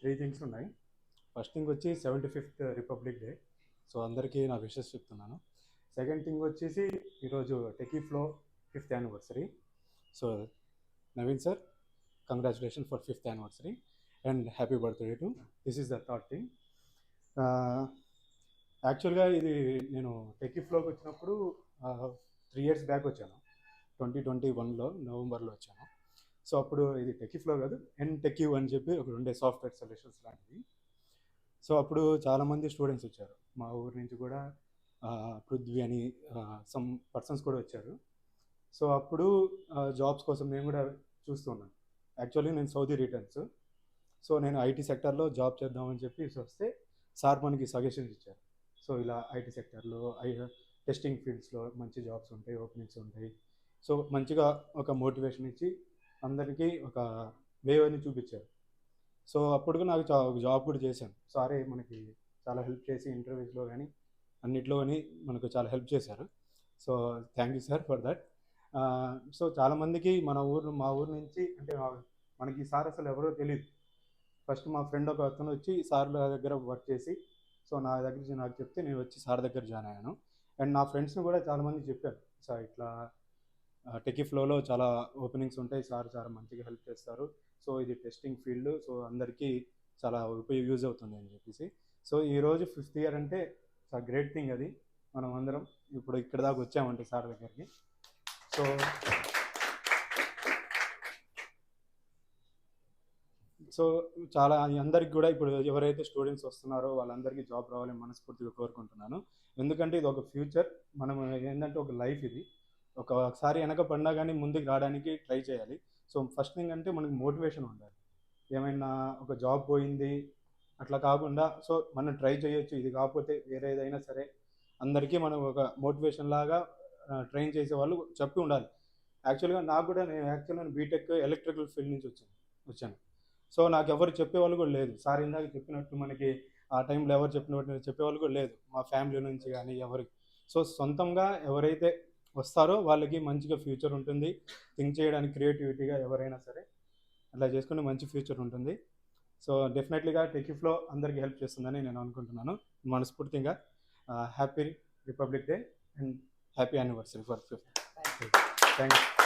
Three things ఉన్నాయి. First thing వచ్చి 75th republic day. So అందరికీ నా విషెస్ చెప్తున్నాను. సెకండ్ థింగ్ వచ్చేసి ఈరోజు techie flow 5th anniversary. So Naveen sir, congratulation for 5th anniversary and happy birthday to. This is the third thing. యాక్చువల్గా ఇది నేను టెకీ ఫ్లోకి వచ్చినప్పుడు 3 years బ్యాక్ వచ్చాను. 2021లో నవంబర్లో వచ్చాను. సో అప్పుడు ఇది టెకీ ఫ్లో కాదు, టెక్యూ అని చెప్పి ఒకటి ఉండే సాఫ్ట్వేర్ సొల్యూషన్స్ లాంటివి. సో అప్పుడు చాలామంది స్టూడెంట్స్ వచ్చారు. మా ఊరి నుంచి కూడా పృథ్వీ అని సమ్ పర్సన్స్ కూడా వచ్చారు. సో అప్పుడు జాబ్స్ కోసం నేను కూడా చూస్తున్నాను. యాక్చువల్లీ నేను సౌదీ రిటర్న్స్. సో నేను ఐటీ సెక్టర్లో జాబ్ చేద్దామని చెప్పి వస్తే సార్ మనకి సజెషన్స్ ఇచ్చారు. సో ఇలా ఐటీ సెక్టర్లో టెస్టింగ్ ఫీల్డ్స్లో మంచి జాబ్స్ ఉంటాయి, ఓపెనింగ్స్ ఉంటాయి. సో మంచిగా ఒక మోటివేషన్ ఇచ్చి అందరికీ ఒక వే అని చూపించారు. సో అప్పుడు నాకు జాబ్ కూడా చేశాను. సారే మనకి చాలా హెల్ప్ చేసి ఇంటర్వ్యూస్లో కానీ అన్నిట్లో కానీ మనకు చాలా హెల్ప్ చేశారు. So thank you sir for that. So చాలామందికి మా ఊరు నుంచి అంటే మనకి సార్ అసలు ఎవరో తెలియదు. ఫస్ట్ మా ఫ్రెండ్ ఒక అతను వచ్చి సార్ దగ్గర వర్క్ చేసి సో నాకు చెప్తే నేను వచ్చి సార్ దగ్గర జాయిన్ అయ్యాను. అండ్ నా ఫ్రెండ్స్ని కూడా చాలామంది చెప్పాను, సార్ ఇట్లా టెకీ ఫ్లోలో చాలా ఓపెనింగ్స్ ఉంటాయి, సార్ చాలా మంచిగా హెల్ప్ చేస్తారు. సో ఇది టెస్టింగ్ ఫీల్డ్, సో అందరికీ చాలా యూజ్ అవుతుంది అని చెప్పేసి. సో ఈరోజు 5th year అంటే చాలా గ్రేట్ థింగ్. అది మనం అందరం ఇప్పుడు ఇక్కడ దాకా వచ్చామంటే సార్ దగ్గరికి. సో చాలా అందరికి కూడా ఇప్పుడు ఎవరైతే స్టూడెంట్స్ వస్తున్నారో వాళ్ళందరికీ జాబ్ రావాలని మనస్ఫూర్తిగా కోరుకుంటున్నాను. ఎందుకంటే ఇది ఒక ఫ్యూచర్. మనం ఏంటంటే ఒక లైఫ్ ఇది. ఒకసారి వెనక పడినా కానీ ముందుకు రావడానికి ట్రై చేయాలి. సో ఫస్ట్ థింగ్ అంటే మనకి మోటివేషన్ ఉండాలి. ఏమైనా ఒక జాబ్ పోయింది అట్లా కాకుండా సో మనం ట్రై చేయొచ్చు, ఇది కాకపోతే వేరే ఏదైనా సరే అందరికీ మనం ఒక మోటివేషన్ లాగా ట్రైన్ చేసే వాళ్ళు చెప్పి ఉండాలి. యాక్చువల్గా నేను బీటెక్ ఎలక్ట్రికల్ ఫీల్డ్ నుంచి వచ్చాను. సో నాకు ఎవరు చెప్పేవాళ్ళు కూడా లేదు. సార్ ఇందాక చెప్పినట్టు మనకి ఆ టైంలో ఎవరు చెప్పేవాళ్ళు కూడా లేదు, మా ఫ్యామిలీ నుంచి కానీ ఎవరికి. సో సొంతంగా ఎవరైతే వస్తారో వాళ్ళకి మంచిగా ఫ్యూచర్ ఉంటుంది. థింక్ చేయడానికి క్రియేటివిటీగా ఎవరైనా సరే అలా చేసుకుని మంచి ఫ్యూచర్ ఉంటుంది. సో డెఫినెట్లీగా టెకీ ఫ్లో అందరికీ హెల్ప్ చేస్తుందని నేను అనుకుంటున్నాను. మనస్ఫూర్తిగా happy republic day and happy anniversary for 5th. Thank you.